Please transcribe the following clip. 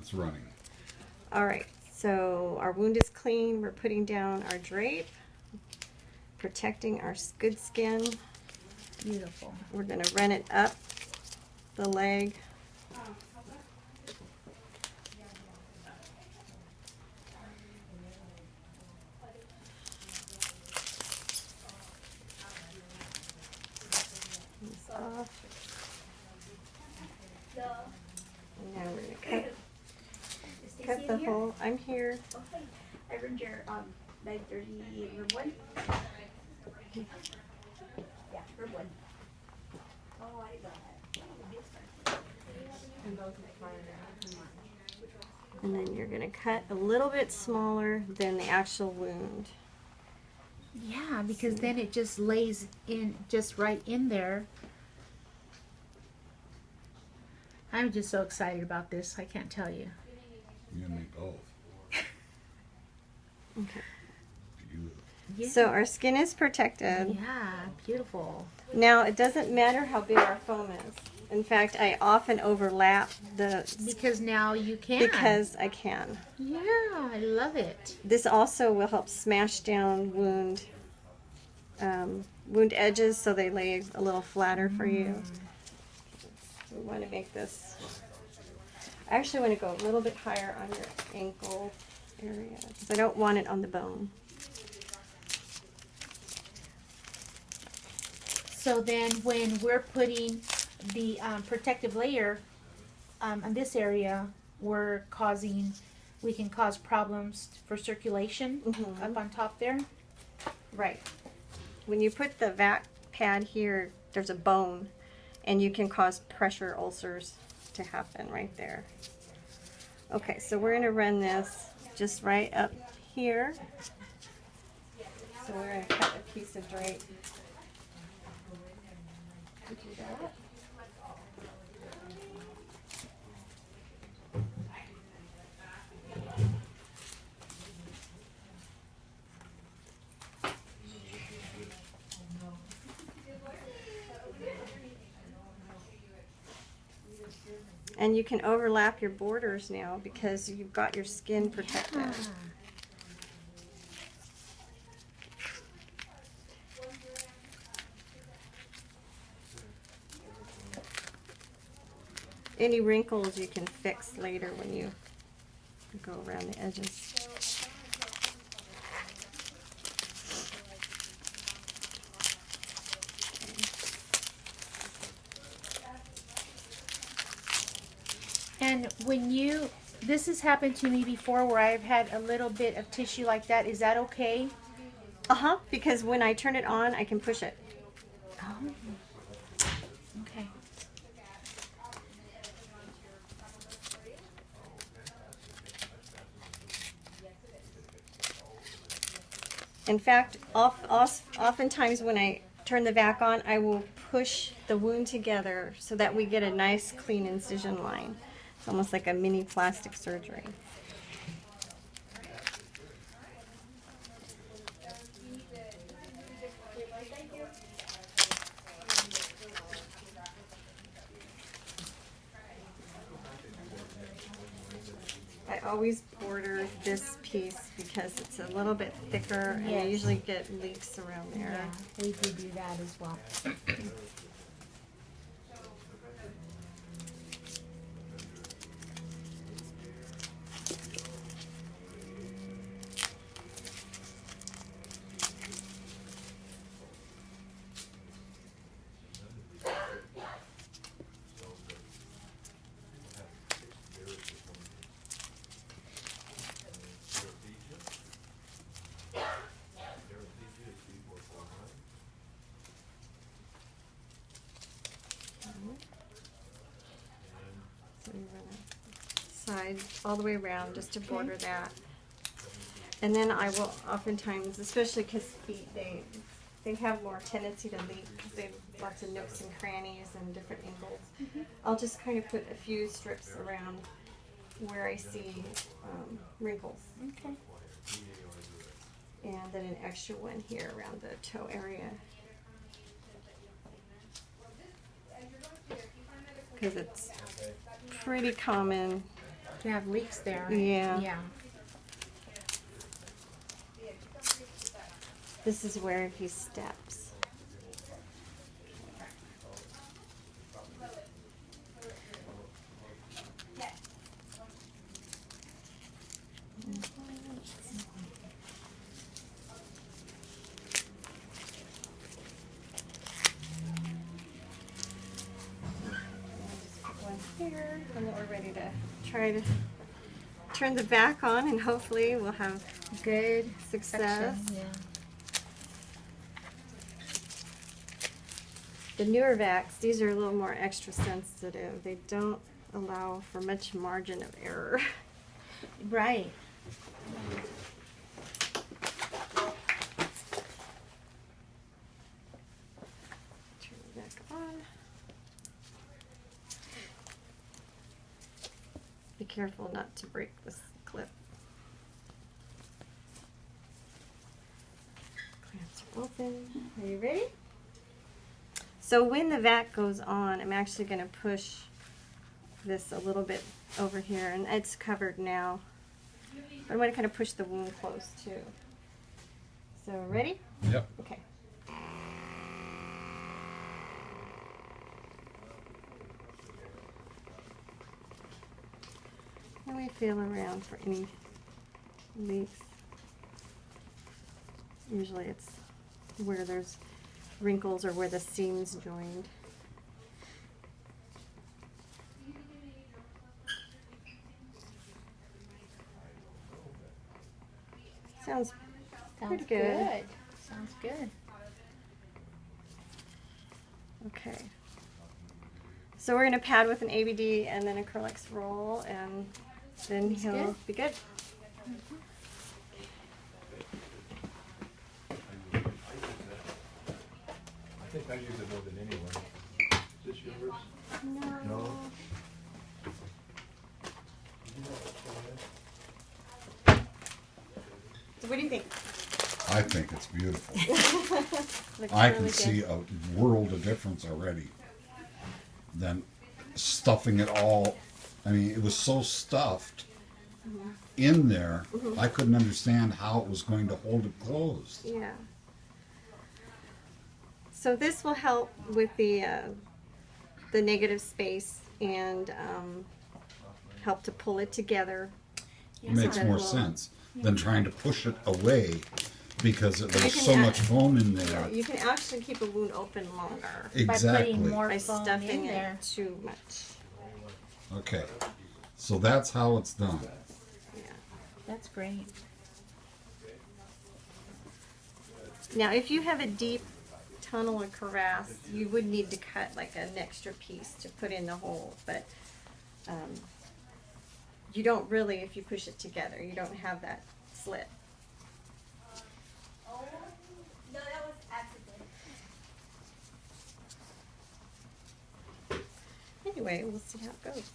It's running. All right, so our wound is clean. We're putting down our drape, protecting our good skin. Beautiful. We're going to run it up the leg. This off. And now we're going to cut the hole. I'm here. Okay. I read your 9:30 room 1. Yeah, room 1. Oh, I got it. And then you're going to cut a little bit smaller than the actual wound. Yeah, because then it just lays in just right in there. I'm just so excited about this. I can't tell you. You're gonna make both. Okay. Beautiful. Yeah. So our skin is protected. Yeah, beautiful. Now it doesn't matter how big our foam is. In fact, I often overlap Because now you can. because I can. Yeah, I love it. This also will help smash down wound edges so they lay a little flatter for you. We want to make this. I actually want to go a little bit higher on your ankle area because I don't want it on the bone. So then when we're putting the protective layer on this area, we can cause problems for circulation up on top there. Right. When you put the vac pad here, there's a bone, and you can cause pressure ulcers to happen right there. Okay, so we're going to run this just right up here. So we're going to cut a piece of drape. Do that. And you can overlap your borders now because you've got your skin protected. Any wrinkles you can fix later when you go around the edges. And when this has happened to me before where I've had a little bit of tissue like that, is that okay? Uh-huh, because when I turn it on, I can push it. Oh, okay. In fact, oftentimes when I turn the vac on, I will push the wound together so that we get a nice clean incision line. It's almost like a mini plastic surgery. I always border this piece because it's a little bit thicker and you usually get leaks around there. Yeah, we do that as well. So you run a side all the way around just to border that. And then I will oftentimes, especially because feet, they have more tendency to leak because they have lots of nooks and crannies and different angles. I'll just kind of put a few strips around where I see wrinkles. Okay. And then an extra one here around the toe area. Because it's pretty common To have leaks there. Yeah. Yeah. This is where he steps. One here, and then we're ready to try to turn the vac on, and hopefully we'll have Good success. suction, yeah. The newer vacs, these are a little more extra sensitive. They don't allow for much margin of error. Right. Turn it back on. Be careful not to break this clip. Clamps are open. Are you ready? So when the vac goes on, I'm actually going to push this a little bit over here, and it's covered now. But I'm going to kind of push the wound close too. So ready? Yep. Okay. And we feel around for any leaks. Usually it's where there's wrinkles or where the seams joined. Sounds Sounds pretty good. Sounds good. Okay. So we're going to pad with an ABD and then acrylics roll, and then That's he'll good. be good. I think I use it more than anyone. Is this yours? No. No. So what do you think? I think it's beautiful. Looks I really can good. see a world of difference already than stuffing it all. I mean, it was so stuffed in there, I couldn't understand how it was going to hold it closed. Yeah. So this will help with the negative space and help to pull it together. It makes that more will- sense than trying to push it away because You there's can so add- much foam in Yeah, there. you can actually keep a wound open longer By Exactly. putting more by foam stuffing in there. it too much. Okay. So that's how it's done. Yeah. That's great. Now, if you have a deep tunnel or crevasse, you would need to cut like an extra piece to put in the hole, but you don't really, if you push it together, you don't have that slit. Oh, no, that was accident. Anyway, we'll see how it goes.